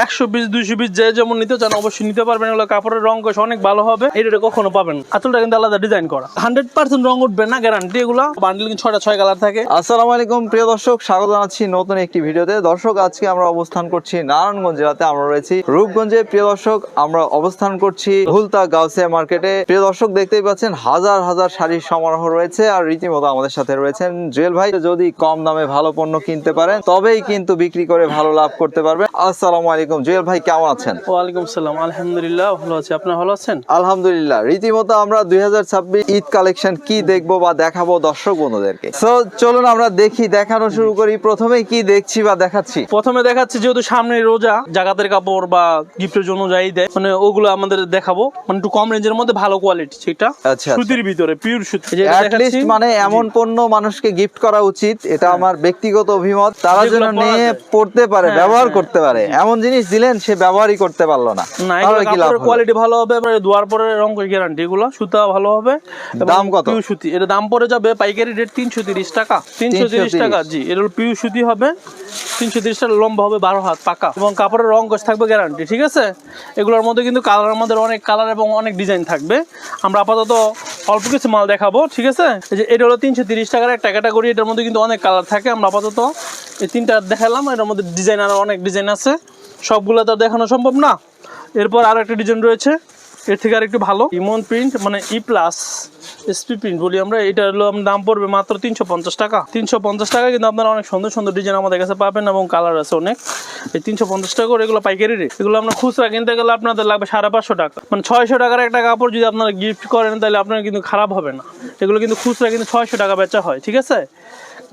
120 220 যে যেমন নিতে চান অবশ্যই নিতে পারবেন। এগুলো কাপড়ের রং কষ অনেক ভালো হবে, এটা কখনো পাবেন। আঁচলটা কিন্তু আলাদা ডিজাইন করা, 100% রং উঠবে না, গ্যারান্টি। এগুলো বান্ডিল কিন্তু 6 কালার থাকে। আসসালামু আলাইকুম প্রিয় দর্শক, স্বাগত জানাচ্ছি নতুন একটি ভিডিওতে। দর্শক, আজকে আমরা অবস্থান করছি নারায়ণগঞ্জ জেলাতে। আমরা রয়েছি রূপগঞ্জে। প্রিয় দর্শক, আমরা অবস্থান করছি ভুলতা গাউসিয়া মার্কেটে। প্রিয় দর্শক, দেখতেই পাচ্ছেন হাজার হাজার শাড়ির সমারোহ রয়েছে, আর রীতিমতো আমাদের সাথে রয়েছেন জুয়েল ভাই। যদি কম দামে ভালো পণ্য কিনতে পারেন তবেই কিন্তু বিক্রি করে ভালো লাভ করতে পারবেন। আসসালামু আলাইকুম জুয়েল ভাই, কেমন আছেন? ওয়ালাইকুম সালাম, আলহামদুলিল্লাহ ভালো আছি, আপনি ভালো আছেন? আলহামদুলিল্লাহ। রীতিমতো আমরা 2026 ঈদ কালেকশন কি দেখবো বা দেখাবো দর্শক বন্ধুদেরকে। তো চলুন আমরা দেখানো শুরু করি। প্রথমে কি দেখছি বা দেখাচ্ছি? প্রথমে দেখাচ্ছি, যেহেতু সামনে রোজা, জাকাতের কাপড় বা গিফটের জন্য যাই দেয়, মানে ওগুলো আমাদের দেখাবো, মানে একটু কম রেঞ্জের মধ্যে ভালো কোয়ালিটি, সেটা সুতির ভিতরে পিওর সুতি। মানে এমন পণ্য মানুষকে গিফট করা উচিত, এটা আমার ব্যক্তিগত অভিমত। তারা যেন নিয়ে পড়তে পারে, ব্যবহার করতে পারে। এমন জিনিস দিলেন সে ব্যবহারই করতে পারলো না, তাহলে কি লাভ? কোয়ালিটি ভালো হবে, ধোয়ার পরে রং গ্যারান্টি। এগুলো সুতা ভালো হবে। দাম কত? পিওর সুতি। এর দাম পড়ে যাবে পাইকারি রেট 330 টাকা। 330 টাকা, জি। এর পিওর সুতি হবে, 330 টাকা। লম্বা হবে 12 হাত পাকা, এবং কাপড়ের রং কষ থাকবে গ্যারান্টি, ঠিক আছে? এগুলোর মধ্যে কিন্তু কালার, আমাদের অনেক কালার এবং অনেক ডিজাইন থাকবে। আমরা আপাতত অল্প কিছু মাল দেখাবো, ঠিক আছে? এই যে এটা হলো 330 টাকার একটা ক্যাটাগরি। এটার মধ্যে কিন্তু অনেক কালার থাকে। আমরা আপাতত এই তিনটা দেখালাম, এটার মধ্যে ডিজাইন আরো অনেক ডিজাইন আছে, সবগুলো তো দেখানো সম্ভব না। এরপর আরো একটা ডিজাইন রয়েছে, এর থেকে আর একটু ভালো, ইমন প্রিন্ট, মানে ই প্লাস এসপি প্রিন্ট বলি আমরা। এটা হলো দাম পড়বে মাত্র 350 টাকা। 350 টাকা, কিন্তু আপনারা অনেক সুন্দর সুন্দর ডিজাইন আমাদের কাছে পাবেন, এবং কালার আছে অনেক। এই 350 টাকা করে এগুলো পাইকারি রেট। এগুলো আপনার খুচরা কিনতে গেলে আপনাদের লাগবে 550 টাকা। মানে 600 টাকার একটা কাপড় যদি আপনারা গিফট করেন, তাহলে আপনার কিন্তু খারাপ হবে না। এগুলো কিন্তু খুচরা কিন্তু 600 টাকা বেচা হয়, ঠিক আছে?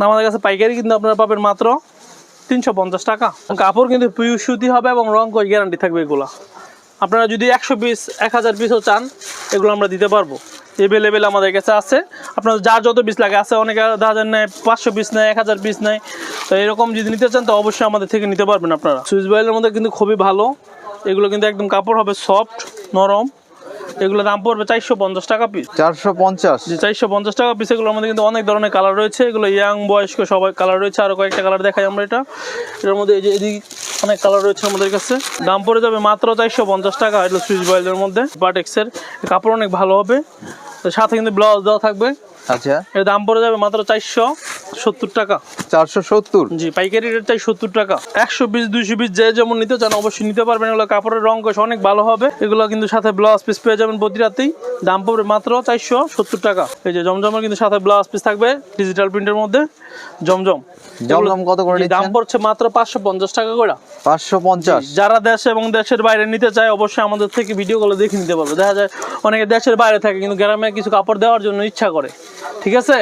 আমাদের কাছে পাইকারি কিন্তু আপনারা পাবেন মাত্র 350 টাকা। কাপড় কিন্তু পিওর সুতি হবে, এবং রং কষ গ্যারান্টি থাকবে। এগুলো আপনারা যদি 120 1000 পিসও চান, এগুলো আমরা দিতে পারবো। এভেলেবেল আমাদের কাছে আছে। আপনার যার যত পিস লাগে আছে, অনেকে 1000 নেয়, 500 পিস নেয়, 1000 পিস নেয়। তো এরকম যদি নিতে চান, তো অবশ্যই আমাদের থেকে নিতে পারবেন আপনারা। সুইচ বয়েলের মধ্যে কিন্তু খুবই ভালো। এগুলো কিন্তু একদম কাপড় হবে সফট, নরম। এগুলো দাম পড়বে 450 টাকা পিস। 450? জি, 450 টাকা পিস। এগুলোর মধ্যে কিন্তু অনেক ধরনের কালার রয়েছে। এগুলো ইয়াং বয়স্ক সবাই কালার রয়েছে। আরো কয়েকটা কালার দেখাই আমরা। এটার মধ্যে এই যে এদিকে অনেক কালার রয়েছে আমাদের কাছে। দাম পড়ে যাবে মাত্র 450 টাকা। এগুলো সুইচ বয়েলের মধ্যে বাটেক্সের কাপড় অনেক ভালো হবে, সাথে কিন্তু ব্লাউজ দেওয়া থাকবে। আচ্ছা, এর দাম পড়ে যাবে মাত্র 470 টাকা। 470? জি, পাইকারি রেট 470 টাকা। 120 220 যে যেমন নিতে চান অবশ্যই নিতে পারবেন। এগুলো কাপড়ের রং কষ অনেক ভালো হবে। এগুলো কিন্তু সাথে ব্লাউজ পিস পেয়ে যাবেন প্রতিটাতেই। দাম পড়বে মাত্র 470 টাকা। এই যে জমজমের কিন্তু সাথে ব্লাউজ পিস থাকবে ডিজিটাল প্রিন্টের মধ্যে। জমজম কত করে দিচ্ছেন? দাম পড়ছে মাত্র 550 টাকা করে। 550? যারা দেশে এবং দেশের বাইরে নিতে চায়, অবশ্যই আমাদের থেকে ভিডিও কলে দেখে নিতে পারবে। দেখা যায় অনেকে দেশের বাইরে থাকে, কিন্তু গ্রামে কিছু কাপড় দেওয়ার জন্য ইচ্ছা করে, ঠিক আছে?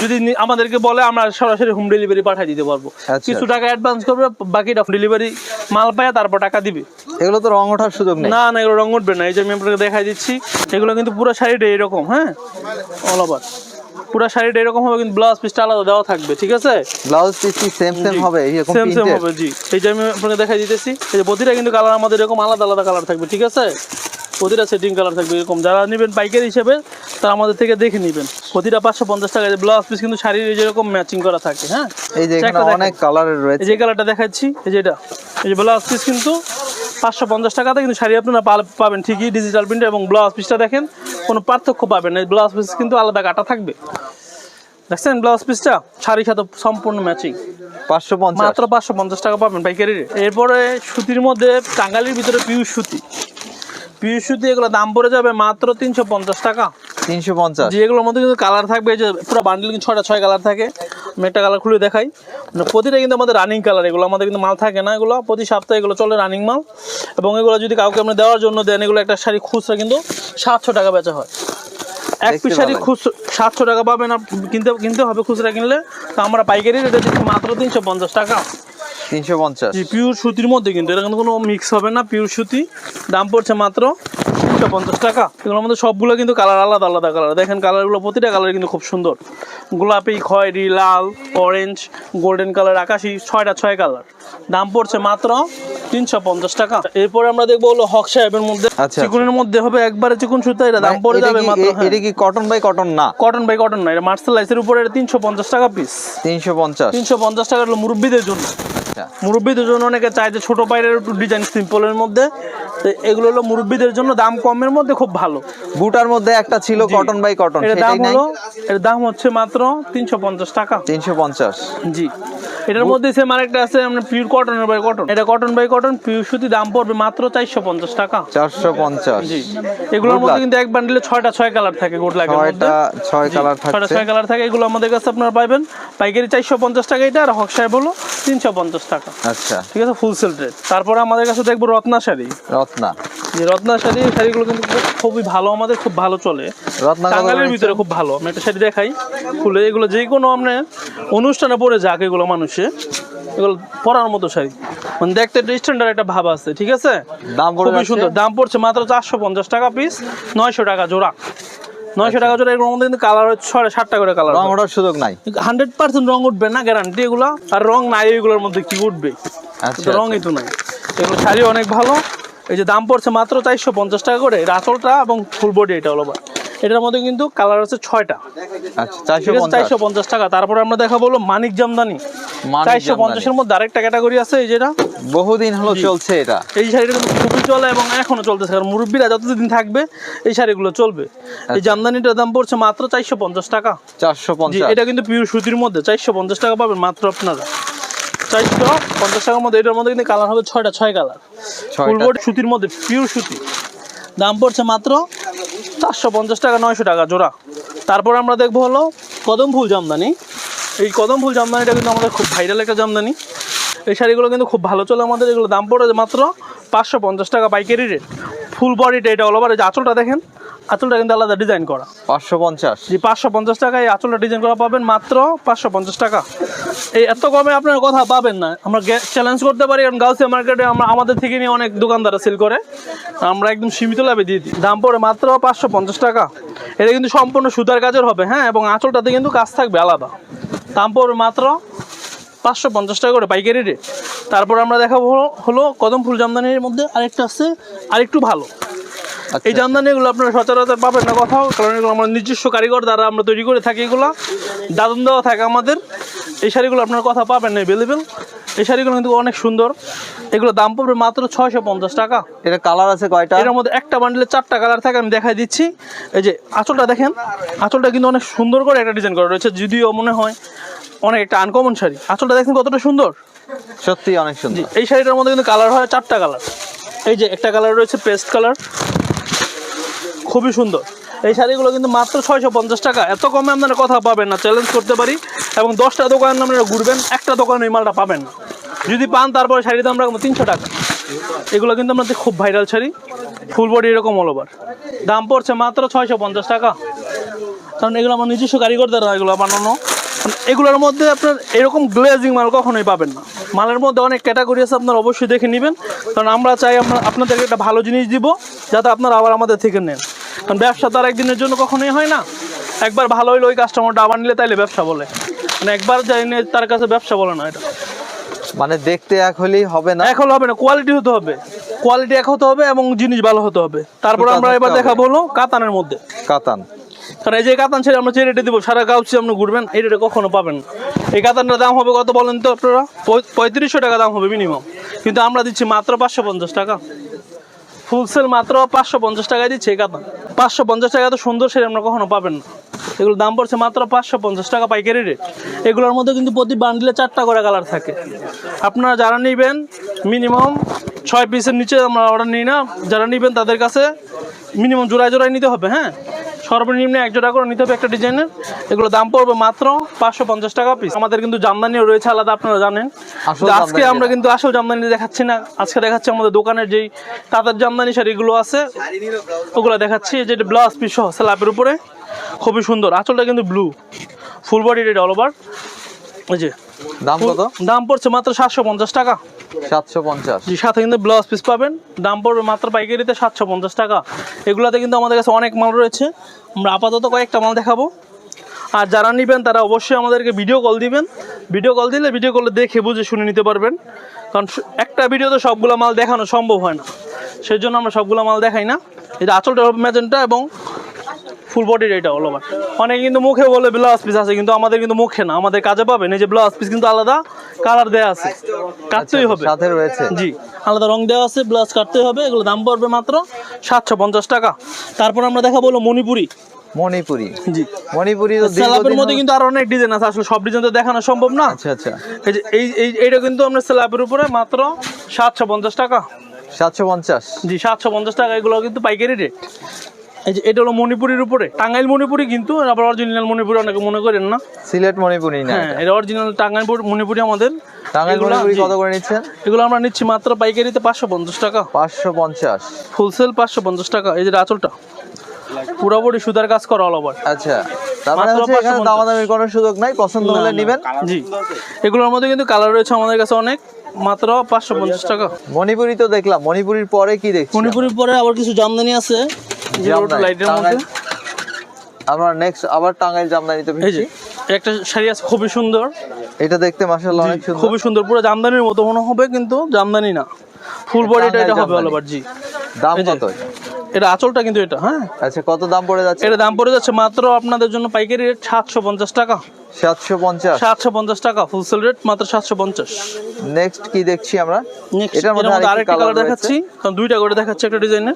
যদি আমাদেরকে বলে, আমরা সরাসরি হোম ডেলিভারি পাঠিয়ে দিতে পারবো। কিছু টাকা অ্যাডভান্স করবে, বাকিটা ডেলিভারি মাল পায় তারপর টাকা দিবে। এগুলো তো রং ওঠার সুযোগ নেই? না, এগুলো রং উঠবে না। এই যে আমি আপনাকে দেখাই দিচ্ছি, এগুলো কিন্তু পুরো শাড়িটা এরকম, হ্যাঁ, অল ওভার পুরো শাড়িটা এরকম হবে, কিন্তু ব্লাউজ পিসটা আলাদা দেওয়া থাকবে, ঠিক আছে? ব্লাউজ পিস কি সেম হবে? এরকম সেম হবে, জি। এই যে আমি আপনাকে দেখাই দিতেছি, এই যে প্রতিটা কিন্তু কালার আমাদের এরকম আলাদা আলাদা কালার থাকবে, ঠিক আছে? প্রতিটা সেটিং কালার থাকবে এরকম। যারা নেবেন পাইকারি হিসেবে, তারা আমাদের থেকে দেখে নেবেন। প্রতিটা 550 টাকা। ব্লাউজ পিস কিন্তু শাড়ির যেরকম ম্যাচিং করা থাকে, হ্যাঁ। এই যে এখানে অনেক কালারের রয়েছে। এই যে কালারটা দেখাচ্ছি, এই যে এটা, এই যে ব্লাউজ পিস কিন্তু 550 টাকাতে, কিন্তু শাড়ি আপনারা পাবেন ঠিকই ডিজিটাল প্রিন্ট। এবং ব্লাউজ পিসটা দেখেন, কোনো পার্থক্য পাবেন না। ব্লাউজ পিস কিন্তু আলাদা কাটা থাকবে, দেখছেন? ব্লাউজ পিসটা শাড়ির সাথে সম্পূর্ণ ম্যাচিং। 550? মাত্র 550 টাকা পাবেন পাইকারি রেট। এরপরে সুতির মধ্যে টাঙ্গালির ভিতরে পিওর সুতি। পিওর সুতি, এগুলো দাম পড়ে যাবে মাত্র 350 টাকা। 350? জি। এগুলোর মধ্যে কিন্তু কালার থাকবে, এই যে পুরো বান্ডিল কিন্তু 6 কালার থাকে। আমি একটা কালার খুলে দেখাই। মানে প্রতিটা কিন্তু আমাদের রানিং কালার। এগুলো আমাদের কিন্তু মাল থাকে না, এগুলো প্রতি সপ্তাহে এগুলো চলে রানিং মাল। এবং এগুলো যদি কাউকে আপনি দেওয়ার জন্য দেন, এগুলো একটা শাড়ি খুচরা কিন্তু 700 টাকা বেচা হয়। এক পিস শাড়ি 700 টাকা পাবেন, কিনতে হবে খুচরা কিনলে। তো আমরা পাইকারি রেটে দিচ্ছি মাত্র 350 টাকা। 350? জি, পিওর সুতির মধ্যে, কিন্তু এটা কিন্তু কোনো মিক্স হবে না, পিওর সুতি। দাম পড়ছে মাত্র 350 টাকা। এগুলোর মধ্যে সবগুলো কিন্তু কালার আলাদা আলাদা কালার। দেখেন কালারগুলো, প্রতিটা কালার কিন্তু খুব সুন্দর। গোলাপি, খয়েরি, লাল, অরেঞ্জ, গোল্ডেন কালার, আকাশি, 6 কালার। দাম পড়ছে মাত্র 350 টাকা। এরপরে আমরা দেখবো হলো হক সাহেবের মধ্যে, চিকনের মধ্যে হবে একবারে চিকন সুতা। এটা দাম পড়ে যাবে মাত্র, এটা কি কটন বাই কটন? না, কটন বাই কটন না, এটা মার্শালাইজের উপরে। এটা 350 টাকা পিস। 350? 350 টাকা হলো মুরব্বিদের জন্য। আচ্ছা মুরব্বীদের জন্য অনেকে চায় যে ছোট পায়ের একটু ডিজাইন সিম্পলের মধ্যে, তো এগুলো হলো মুরব্বীদের জন্য দাম কমের মধ্যে খুব ভালো। বুটার মধ্যে একটা ছিল কটন বাই কটন, এর দাম সেটাই নাই? হলো, এর দাম হচ্ছে মাত্র 350 টাকা। 350। জি, এটার মধ্যে সেম আরেকটা আছে আমরা পিওর কটনের বাই কটন, এটা কটন বাই কটন পিওর সুতি, দাম পড়বে মাত্র 450 টাকা। 450। জি, এগুলোর মধ্যে কিন্তু এক বান্ডিলে 6টা 6 কালার থাকে, গোট লাগে মধ্যে 6 কালার থাকে, 6টা 6 কালার থাকে। এগুলো আমাদের কাছে আপনারা পাবেন পাইকারি 450 টাকা এটা, আর হক সাহেব হলো 350 টাকা। আচ্ছা ঠিক আছে, ফুল সেল রেট। তারপরে আমাদের কাছে দেখবো রত্না শাড়ি। রত্না, যে রত্না শাড়ি, শাড়িগুলো কিন্তু খুবই ভালো, আমাদের খুব ভালো চলে, রত্না টাঙ্গাইলের ভিতরে খুব ভালো। আমি একটা শাড়ি দেখাই খুলে, এগুলো যে কোনো আপনার অনুষ্ঠানে পরে যাক, এগুলো মানুষে এগুলো পরার মতো শাড়ি, মানে দেখতে স্ট্যান্ডার্ড একটা ভাব আছে। ঠিক আছে, দাম খুবই সুন্দর, দাম পড়ছে মাত্র 450 টাকা পিস, 900 টাকা জোড়া। 900 টাকা জোড়া। এর মধ্যে কিন্তু কালার হচ্ছে 7টা করে কালার, রং ওঠার সুযোগ নাই, 100% রং উঠবে না গ্যারান্টি এগুলা, আর রং নাই এগুলোর মধ্যে কি উঠবে, আচ্ছা রঙই তো নাই। এগুলো শাড়ি অনেক ভালো। এই যে দাম পড়ছে মাত্র 450 টাকা করে, এর আঁচলটা এবং ফুল বডি এটা হলো। এটার মধ্যে কিন্তু কালার আছে 6টা। আচ্ছা 450 টাকা। তারপরে আমরা দেখাবো হলো মানিক জামদানি। 450 এর মধ্যে আরেকটা ক্যাটাগরি আছে, এই যেটা বহুদিন হলো চলছে, এটা এই শাড়িটা কিন্তু খুবই চলে এবং এখনো চলতেছে, কারণ মুরব্বীরা যতদিন থাকবে এই শাড়িগুলো চলবে। এই জামদানিটার দাম পড়ছে মাত্র 450 টাকা। 450। এটা কিন্তু পিওর সুতির মধ্যে 450 টাকা পাবেন মাত্র আপনারা। 450 টাকার মধ্যে। এটার মধ্যে কিন্তু কালার হবে 6টা 6 কালার, ফুল বডি সুতির মধ্যে, পিওর সুতি। দাম পড়ছে মাত্র 450 টাকা, 900 টাকা জোড়া। তারপর আমরা দেখবো হলো কদম ফুল জামদানি। এই কদম ফুল জামদানিটা কিন্তু আমাদের খুব ভাইরাল একটা জামদানি। এই শাড়িগুলো কিন্তু খুব ভালো চলে আমাদের। এগুলো দাম পড়ে মাত্র 550 টাকা পাইকারি রেট। ফুল বডিটা এটা হলো, আবার এই যে আঁচলটা দেখেন, আঁচলটা কিন্তু আলাদা ডিজাইন করা। 550। জি, 550 টাকায় আঁচলটা ডিজাইন করা পাবেন মাত্র 550 টাকা। এই এত কমে আপনারা কথা পাবেন না। আমরা চ্যালেঞ্জ করতে পারি, কারণ গাউসিয়া মার্কেটে আমরা আমাদের থেকে নিয়ে অনেক দোকানদাররা সেল করে, আমরা একদম সীমিত লাভে দিয়ে দিই। দাম পড়ে মাত্র 550 টাকা। এটা কিন্তু সম্পূর্ণ সুতার কাজের হবে, হ্যাঁ, এবং আঁচলটাতে কিন্তু কাজ থাকবে আলাদা। দাম পড়বে মাত্র 550 টাকা করে পাইকারি রেট। তারপর আমরা দেখাবো হলো কদম ফুল জামদানির মধ্যে আরেকটা আছে আরেকটু ভালো। এই জামদানিগুলো আপনারা সচরাচর পাবেন না কোথাও, কারণ এগুলো আমার নিজস্ব কারিগর দ্বারা আমরা তৈরি করে থাকি। এগুলো দাদন দেওয়া থাকে আমাদের। এই শাড়িগুলো আপনার কথা পাবেন না অ্যাভেলেবেল। এই শাড়িগুলো কিন্তু অনেক সুন্দর। এগুলো দাম পড়বে মাত্র 650 টাকা। এটা কালার আছে কয়টা? এর মধ্যে একটা বান্ডেলে 4টা কালার থাকে, আমি দেখাই দিচ্ছি। এই যে আঁচলটা দেখেন, আঁচলটা কিন্তু অনেক সুন্দর করে একটা ডিজাইন করা রয়েছে, যদিও মনে হয় অনেক একটা আনকমন শাড়ি। আঁচলটা দেখেন কতটা সুন্দর, সত্যি অনেক সুন্দর। এই শাড়িটার মধ্যে কিন্তু কালার হয় 4টা কালার। এই যে একটা কালার রয়েছে পেস্ট কালার, খুবই সুন্দর। এই শাড়িগুলো কিন্তু মাত্র 650 টাকা। এত কমে আপনারা কথা পাবেন না, চ্যালেঞ্জ করতে পারি। এবং 10টা দোকান আপনারা ঘুরবেন, একটা দোকানে এই মালটা পাবেন না। যদি পান তারপরে শাড়ির দাম রাখবো 300 টাকা। এগুলো কিন্তু আমাদের খুব ভাইরাল শাড়ি, ফুল বডি এরকম অল ওভার। দাম পড়ছে মাত্র 650 টাকা, কারণ এগুলো আমার নিজস্ব কারিগর দ্বারা এগুলো বানানো। এগুলোর মধ্যে আপনার এরকম গ্লেজিং মাল কখনোই পাবেন না। মালের মধ্যে অনেক ক্যাটাগরি আছে, আপনারা অবশ্যই দেখে নেবেন, কারণ আমরা চাই আমরা আপনাদেরকে একটা ভালো জিনিস দিব, যাতে আপনারা আবার আমাদের থেকে নেন। কারণ ব্যবসা তো আর একদিনের জন্য কখনোই হয় না। একবার ভালো হইলে ওই কাস্টমারটা আবার নিলে তাইলে ব্যবসা বলে, মানে একবার যাই নিয়ে তার কাছে ব্যবসা বলে না। এটা মানে দেখতে এক হলেই হবে না, এক হলে হবে না, কোয়ালিটি হতে হবে, কোয়ালিটি এক হতে হবে এবং জিনিস ভালো হতে হবে। তারপর আমরা এবার দেখাবো হলো কাতানের মধ্যে। কাতান, কারণ এই যে কাতান ছেড়ে আমরা যে রেটে দিব, সারা গাউছি আপনি ঘুরবেন, এই রেটে কখনো পাবেন না। এই কাতানটার দাম হবে কত বলেন তো আপনারা? 3500 টাকা দাম হবে মিনিমাম, কিন্তু আমরা দিচ্ছি মাত্র 550 টাকা। ফুলসেল মাত্র 550 টাকায় দিচ্ছে এই কাতান। 550 টাকা, এত সুন্দর শাড়ি আমরা কখনো পাবেন না। এগুলোর দাম পড়ছে মাত্র 550 টাকা পাইকারি রেট। এগুলোর মধ্যে কিন্তু প্রতি বান্ডিলে 4টা করে কালার থাকে। আপনারা যারা নেবেন মিনিমাম 6 পিসের নিচে আমরা অর্ডার নিই না। যারা নেবেন তাদের কাছে মিনিমাম জোড়ায় জোড়ায় নিতে হবে, হ্যাঁ, সর্বনিম্ন 1 জোড়া করে নিতে হবে একটা ডিজাইনের। এগুলো দাম পড়বে মাত্র 550 টাকা পিস। আমাদের কিন্তু জামদানিও রয়েছে আলাদা, আপনারা জানেন। আজকে আমরা কিন্তু আসল জামদানি দেখাচ্ছি না, আজকে দেখাচ্ছি আমাদের দোকানের যেই তাঁতের জামদানি শাড়িগুলো আছে ওগুলো দেখাচ্ছি। যেটা ব্লাউজ পিস সহ স্ল্যাবের উপরে, খুবই সুন্দর। আঁচলটা কিন্তু blue, full body red all over. ওই যে দাম কত? দাম পড়ছে মাত্র 750 টাকা। 750। জি, সাথে কিন্তু ব্লাউজ পিস পাবেন। দাম পড়বে মাত্র পাইকারিতে 750 টাকা। এগুলোতে কিন্তু আমাদের কাছে অনেক মাল রয়েছে, আমরা আপাতত কয়েকটা মাল দেখাবো। আর যারা নেবেন তারা অবশ্যই আমাদেরকে ভিডিও কল দিবেন। ভিডিও কল দিলে ভিডিও কলে দেখে বুঝে শুনে নিতে পারবেন, কারণ একটা ভিডিওতে সবগুলো মাল দেখানো সম্ভব হয় না, সেই জন্য আমরা সবগুলো মাল দেখাই না। এটা আঁচলটা ম্যাজেন্টা এবং ফুল বডির এটা হলো। অনেকে কিন্তু মুখে বলে ব্লাউজ পিস আছে, কিন্তু আমাদের কিন্তু মুখে না, আমাদের কাজে পাবেন। এই যে ব্লাউজ পিস কিন্তু আলাদা, কালার দেয়া আছে, কাটতেই হবে। সাথে রয়েছে জি, আলাদা রং দেওয়া আছে, ব্লাউজ কাটতে হবে। এগুলো দাম পড়বে মাত্র 750 টাকা। তারপর আমরা দেখাবো হলো মণিপুরি। মণিপুরি। জি, মণিপুরি তো স্ল্যাবের মধ্যে কিন্তু আরো অনেক ডিজাইন আছে, আসলে সব ডিজাইন তো দেখানো সম্ভব না। আচ্ছা আচ্ছা, এই যে এইটা কিন্তু আমরা স্ল্যাবের উপরে মাত্র 750 টাকা। 750। জি, 750 টাকা। এগুলো কিন্তু পাইকারি রেট। এই যে এটা হলো মণিপুরির উপরে, টাঙ্গাইল মণিপুরি, কিন্তু আবার অরিজিনাল মণিপুরি অনেকে মনে করেন না। সিলেট মণিপুরি না, হ্যাঁ, এটা অরিজিনাল টাঙ্গাইল মণিপুরি আমাদের। টাঙ্গাইল এগুলা- মণিপুরি জি। কত করে নিচ্ছেন? এগুলো আমরা নিচ্ছি মাত্র পাইকারিতে 550 টাকা, 550। ফুলসেল 550 টাকা। এই যে আঁচলটা পুরোপুরি সুতার কাজ করা অল ওভার। আচ্ছা, তার মানে মাত্র হচ্ছে এখানে 550 দামাদামির কোনো সুযোগ নাই, পছন্দ হলে নেবেন। জি, এগুলোর মধ্যে কিন্তু কালার রয়েছে আমাদের কাছে অনেক, মাত্র 550 টাকা। মণিপুরি তো দেখলাম, মণিপুরির পরে কি দেখছি? মণিপুরির পরে আবার কিছু জামদানি আছে, জামদানি, লাইটের মধ্যে। টাঙ্গাইল। আমরা নেক্সট আবার টাঙ্গাইল জামদানি তো এই যে একটা শাড়ি আছে খুবই সুন্দর, এটা দেখতে মাশাআল্লাহ অনেক সুন্দর। খুবই সুন্দর, পুরো জামদানির মতো মনে হবে, কিন্তু জামদানি না, ফুল বডিটা এটা হবে অল ওভার। জি, দাম এই যে, কত? এটা আঁচলটা কিন্তু এটা। হ্যাঁ, আচ্ছা, কত দাম পড়ে যাচ্ছে? এটা দাম পড়ে যাচ্ছে মাত্র আপনাদের জন্য পাইকারি রেট 750 টাকা। 750। 750 টাকা ফুলসেল রেট, মাত্র 750। নেক্সট কি দেখছি আমরা? নেক্সট এটার এর মধ্যে মধ্যে আরেকটি আরেকটা কালার কালার দেখাচ্ছি, কারণ দুইটা করে দেখাচ্ছি একটা ডিজাইনের।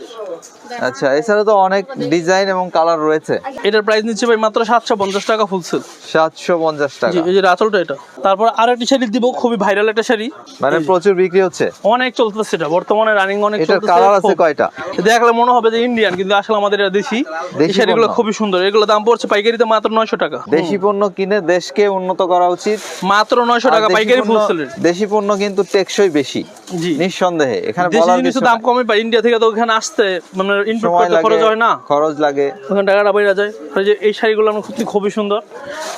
আচ্ছা, এছাড়া তো অনেক ডিজাইন এবং কালার রয়েছে। এটার প্রাইস নিচ্ছে ভাই মাত্র 750 টাকা ফুলসেল। 750 জি, টাকা। এই যে আঁচলটা এটা। তারপর আরেকটি শাড়ি দিব, খুবই ভাইরাল একটা শাড়ি, মানে প্রচুর বিক্রি হচ্ছে। অনেক চলতেছে এটা বর্তমানে, রানিং অনেক এটার চলতেছে। কালার আছে কয়টা? দেখলে মনে হবে যে ইন্ডিয়ান, কিন্তু আসলে আমাদের এটা দেশি। এই দেশি শাড়িগুলো পণ্য। খুবই সুন্দর। এগুলো দাম পড়ছে পাইকারিতে মাত্র 900 টাকা। দেশি পণ্য কিনে দেশকে উন্নত করা উচিত। মাত্র 900 টাকা আর দেশি পাইকারি পণ্য- ফুলসেল রেট। দেশি পণ্য কিন্তু টেকসই বেশি, জি, নিঃসন্দেহে। এখানে দেশি বলার জিনিসের কিছু দাম নাই। কমে পাই, ইন্ডিয়া থেকে তো ওখানে আসতে মানে ইনপুট সময় করতে খরচ হয় না, খরচ লাগে। ওখানে টাকাটা বেড়ে যায়। এই যে এই শাড়িগুলো আমার খুবই সুন্দর,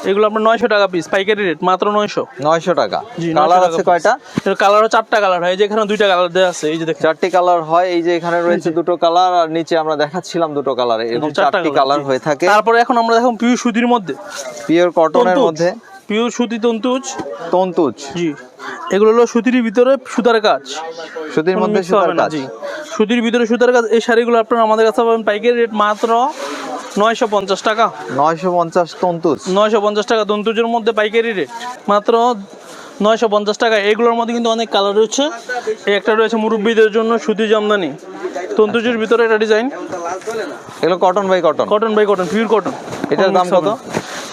এগুলো আপনার 900 টাকা পিস, পাইকারি রেট মাত্র 900। 900 টাকা। জি, 900 কালার টাকা আছে piece। কয়টা? এর কালার 4টা কালার হয়, এই যে এখানে 2টা কালার দেওয়া আছে, এই যে দেখেন। 4টি কালার হয়। এই যে এখানে রয়েছে দুটো কালার, আর নিচে আমরা দেখাচ্ছিলাম দুটো কালার, এরকম 4টি কালার হয়ে থাকে। তারপরে এখন আমরা দেখুন পিওর সুতির মধ্যে, পিওর কটনের তন্তুজ। মধ্যে পিওর সুতি তন্তুজ। তন্তুজ। জি, এগুলো হলো সুতির ভিতরে সুতার কাজ, সুতির কোনো মধ্যে mix সুতার হবে না। কাজ। জি, সুতির ভিতরে সুতার কাজ। এই শাড়িগুলো আপনারা আমাদের কাছে পাবেন পাইকারি রেট মাত্র 950 টাকা। 950 তন্তুজ। 950 টাকা তন্তুজের মধ্যে পাইকারি রেট মাত্র 950 টাকা। এগুলোর মধ্যে কিন্তু অনেক কালার রয়েছে। এই একটা রয়েছে মুরব্বীদের জন্য সুতি জামদানি, তন্তুজের ভিতরে একটা ডিজাইন, এগুলো cotton by cotton. Cotton by cotton, pure cotton. এটার দাম কত?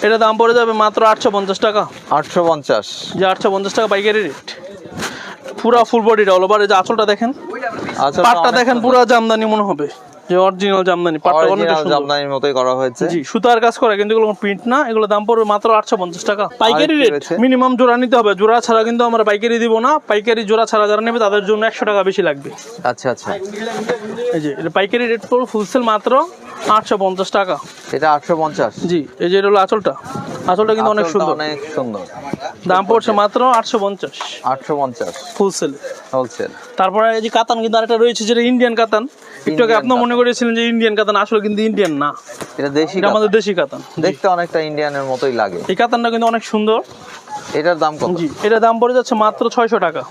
এটা দাম পড়ে যাবে মাত্র 850 টাকা। 850। যে 850 টাকা পাইকারি রেট। পুরা ফুল বডিটা অল ওভার। এই যে আঁচলটা দেখেন, আচ্ছা, পাটটা দেখেন, পুরা জামদানি মনে হবে যে অরিজিনাল জামদানি। পাটটা অনেক অরিজিনাল সুন্দর। জামদানির মতোই করা হয়েছে। জি, সুতার কাজ করা, কিন্তু এগুলো প্রিন্ট না। এগুলো দাম পড়বে মাত্র 850 টাকা পাইকারি আরেকটি রেট। রয়েছে। মিনিমাম জোড়া নিতে হবে, জোড়া ছাড়া কিন্তু আমরা পাইকারি দিব না। পাইকারি জোড়া ছাড়া যারা নেবে তাদের জন্য 100 টাকা বেশি লাগবে। আচ্ছা আচ্ছা, এই যে এটা পাইকারি রেট পড়বে ফুলসেল মাত্র 850 টাকা। এটা 850। জি, এই যে এটা হলো আঁচলটা। আঁচলটা কিন্তু অনেক আঁচলটা সুন্দর। অনেক সুন্দর। দাম পড়ছে মাত্র 850 850 ফুলসেল। হোলসেল। তারপরে এই যে কাতান কিন্তু আরেকটা রয়েছে, যেটা ইন্ডিয়ান কাতান। একটু আগে Indian আপনি মনে করেছিলেন যে ইন্ডিয়ান কাতান, আসলে কিন্তু ইন্ডিয়ান না, এটা দেশি এটা কাতান। আমাদের দেশি কাতান। জি, দেখতে অনেকটা ইন্ডিয়ানের মতোই লাগে। এই কাতানটা কিন্তু অনেক সুন্দর। এটার দাম কত? জি, এটা দাম পড়ে যাচ্ছে মাত্র 600 টাকা।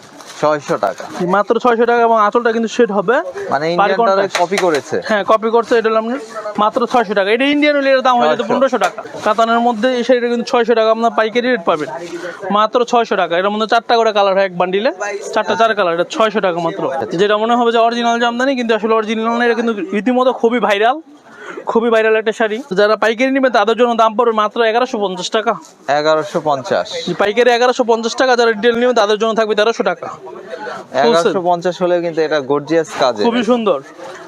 600 টাকা। জি, মাত্র 600 টাকা। এবং আঁচলটা কিন্তু শেড হবে, মানে বাড়ি ইন্ডিয়ানটারে contrast। কপি করেছে। হ্যাঁ, কপি করছে। এটা হলো আপনার মাত্র 600 টাকা। এটা ইন্ডিয়ান হলে এর দাম হয়ে যেত 600 1500 টাকা। কাতানের মধ্যে এই শাড়িটা কিন্তু 600 টাকা আপনার পাইকারি রেট পাবেন, মাত্র 600 টাকা। এর মধ্যে 4টা করে কালার হয় এক বান্ডিলে, 4টা 4 কালার। এটা 600 টাকা মাত্র। যেটা মনে হবে যে অরিজিনাল জামদানি, কিন্তু আসলে অরিজিনাল না। এটা কিন্তু রীতিমতো খুবই ভাইরাল, খুবই ভাইরাল একটা শাড়ি। যারা পাইকারি নেবে তাদের জন্য দাম পড়বে মাত্র 1150 টাকা। 1150। পাইকারি 1150 টাকা, যারা রিটেল নেবে তাদের জন্য থাকবে 1300 টাকা। 1150 হলেও কিন্তু এটা গর্জিয়াস কাজ। খুবই সুন্দর,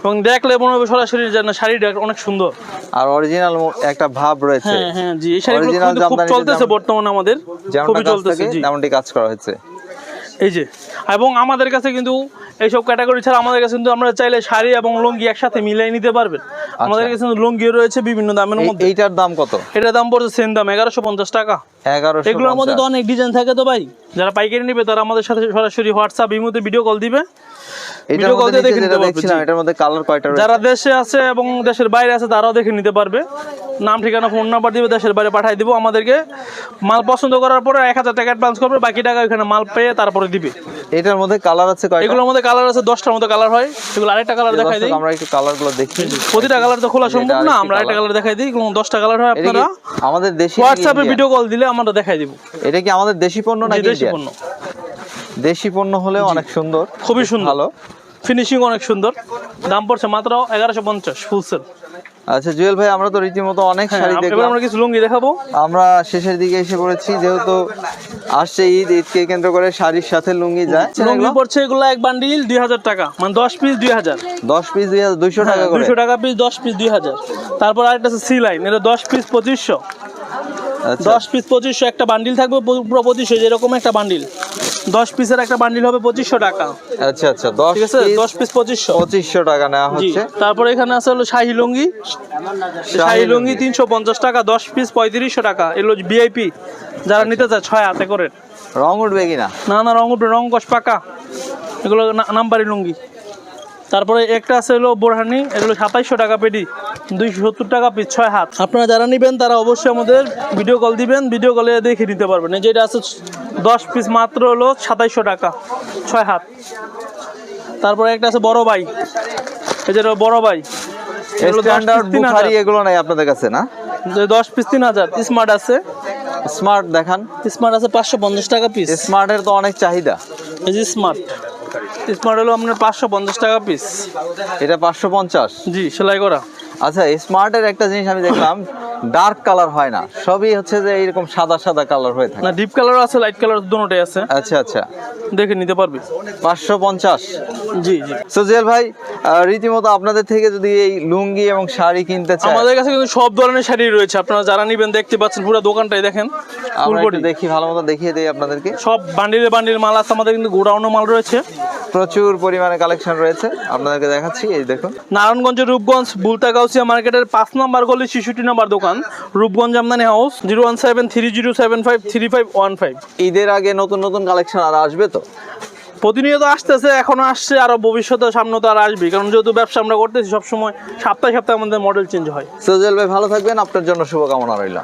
এবং দেখলে মনে হবে সরাসরি যেন শাড়িটা অনেক সুন্দর। আর অরিজিনাল একটা ভাব রয়েছে। হ্যাঁ হ্যাঁ, জি, এই শাড়িগুলো Original কিন্তু খুব জামদানিতে চলতেছে যেমন- বর্তমানে আমাদের, যেমনটা খুবই কাজ চলতেছে। থাকে জি, তেমনটি কাজ করা হয়েছে। এই যে, এবং আমাদের কাছে কিন্তু এইসব ক্যাটাগরি ছাড়া আমাদের কাছে কিন্তু আমরা চাইলে শাড়ি এবং লুঙ্গি একসাথে মিলাই নিতে পারবেন। আমাদের কাছে কিন্তু লুঙ্গিও রয়েছে বিভিন্ন দামের মধ্যে। এইটার দাম কত? এটার দাম পড়ছে সেম দাম 1150 টাকা। 1150। এগুলোর মধ্যে তো অনেক ডিজাইন থাকে তো ভাই, যারা পাইকারি নেবে তারা আমাদের সাথে সরাসরি হোয়াটসঅ্যাপ ইমোতে ভিডিও কল দিবে। এটার ভিডিও কল মধ্যে দিয়ে দেখে নিচে নিতে যেটা পারবে। দেখছিলাম, এটার মধ্যে কালার কয়টা রয়েছে? যারা দেশে আছে এবং দেশের বাইরে আছে তারাও দেখে নিতে পারবে। নাম, ঠিকানা, ফোন নাম্বার দিবে, দেশের বাইরে পাঠিয়ে দিব। আমাদেরকে মাল পছন্দ করার পরে 1000 টাকা অ্যাডভান্স করবে, বাকি টাকা ওখানে মাল পেয়ে তারপরে দিবে। এটার মধ্যে কালার আছে কয়টা? এগুলোর মধ্যে কালার আছে 10টার মতো কালার হয়। এগুলো আরেকটা কালার দেখাই দিই। দর্শক, আমরা একটু কালারগুলো দেখি। প্রতিটা কালার তো খোলা সম্ভব না, আরেকটি আমরা আরেকটা colour। কালার দেখাই দিই। 10টা কালার হয়, এটা কি আপনারা আমাদের দেশি? হোয়াটসঅ্যাপে ভিডিও কল দিলে আমরা দেখাই দিব। এটা কি আমাদের দেশি পণ্য নাকি দেশি ইন্ডিয়ান? পণ্য, দেশি পণ্য হলেও অনেক সুন্দর, খুবই সুন্দর, ভালো ফিনিশিং অনেক সুন্দর। দাম পড়ছে মাত্র 1150 ফুল সেল। আচ্ছা জুয়েল ভাই, আমরা তো রীতিমতো অনেক শাড়ি এবার দেখলাম, আমরা কিছু লুঙ্গি দেখাবো। আমরা শেষের দিকে এসে পড়েছি, যেহেতু আসছে ঈদ, ঈদকে কেন্দ্র করে শাড়ির সাথে লুঙ্গি যায়। লুঙ্গি পড়ছে এগুলো এক বান্ডিল 2000 টাকা, মানে 10 পিস 2000, 10 পিস 200 টাকা করে, 200 টাকা পিস, 10 পিস 2000। তারপর আরেকটা আছে সি লাইন, এটা 10 পিস 2500, আচ্ছা 10 পিস 2500 একটা বান্ডিল থাকবে পুরো 2500, যেরকম একটা বান্ডিল 10 পিসের একটা বান্ডিল হবে 2500 টাকা। আচ্ছা আচ্ছা 10 ঠিক আছে, পিস 10 পিস 2500। 2500 টাকা নেওয়া জি, হচ্ছে। তারপরে এখানে আছে হলো শাহী লুঙ্গি, শাহী লুঙ্গি 350 টাকা, 10 পিস 3500 টাকা। এগুলো ভিআইপি যারা নিতে চায় 6 হাতে করে। রং উঠবে কিনা? না না, রং উঠবে, রং কষ পাকা, এগুলো নাম্বারি লুঙ্গি। তারপরে একটা আছে হলো বোরহানি, এগুলো 2700 টাকা পেডি, 270 টাকা পিস, 6 হাত। আপনারা যারা নেবেন তারা অবশ্যই আমাদের ভিডিও কল দিবেন, ভিডিও কলে দেখে নিতে পারবেন। এই যেটা আছে 10 পিস মাত্র হলো 2700 টাকা, 6 হাত। তারপরে একটা আছে বড় ভাই, এই যে বড় ভাই, এগুলো 10 স্ট্যান্ডার্ড পিস বুখারি 3000, এগুলো নাই আপনাদের কাছে না? 10 পিস 3000। স্মার্ট আছে, স্মার্ট দেখান। স্মার্ট আছে 550 টাকা পিস। স্মার্টের তো অনেক চাহিদা। এই যে স্মার্ট, স্মার্ট হলো আপনার 550 টাকা পিস। এটা 550। জি, সেলাই করা। আচ্ছা স্মার্টের একটা জিনিস আমি দেখলাম, ডার্ক কালার হয় না, সবই হচ্ছে যে এইরকম সাদা সাদা কালার হয়ে থাকে। না, ডিপ কালার আছে, লাইট কালার, দুটোটাই আছে, আচ্ছা আচ্ছা দেখে নিতে পারবি। 550। জি জি। সোজেল ভাই, রীতিমতো আপনাদের থেকে যদি এই লুঙ্গি এবং শাড়ি কিনতে চাই, আমাদের কাছে কিন্তু সব ধরনের শাড়ি রয়েছে, আপনারা যারা নেবেন দেখতে পাচ্ছেন, পুরো দোকানটাই দেখেন, আমরা ফুল একটু বডি। দেখি, ভালো মতো দেখিয়ে দেই আপনাদেরকে। সব বান্ডিলে বান্ডিল মাল আছে, আমাদের কিন্তু গোডাউনে মাল রয়েছে, প্রচুর পরিমাণে কালেকশন রয়েছে, আপনাদেরকে দেখাচ্ছি। এই দেখুন, নারায়ণগঞ্জের রূপগঞ্জ বুলতা গাউসিয়া মার্কেটের 5 নম্বর গলি 66 নম্বর দোকান, রূপগঞ্জ আমদানি হাউস, 01730753515। ঈদের আগে নতুন নতুন কালেকশন আর আসবে তো? প্রতিনিয়ত আসতেছে, এখনো আসছে, আরো ভবিষ্যতে সামনে তো আর আসবে, কারণ যেহেতু ব্যবসা আমরা করতেছি সবসময় সপ্তাহে সপ্তাহে আমাদের মডেল চেঞ্জ হয়। সোজেল ভাই ভালো থাকবেন, আপনার জন্য শুভকামনা রইল।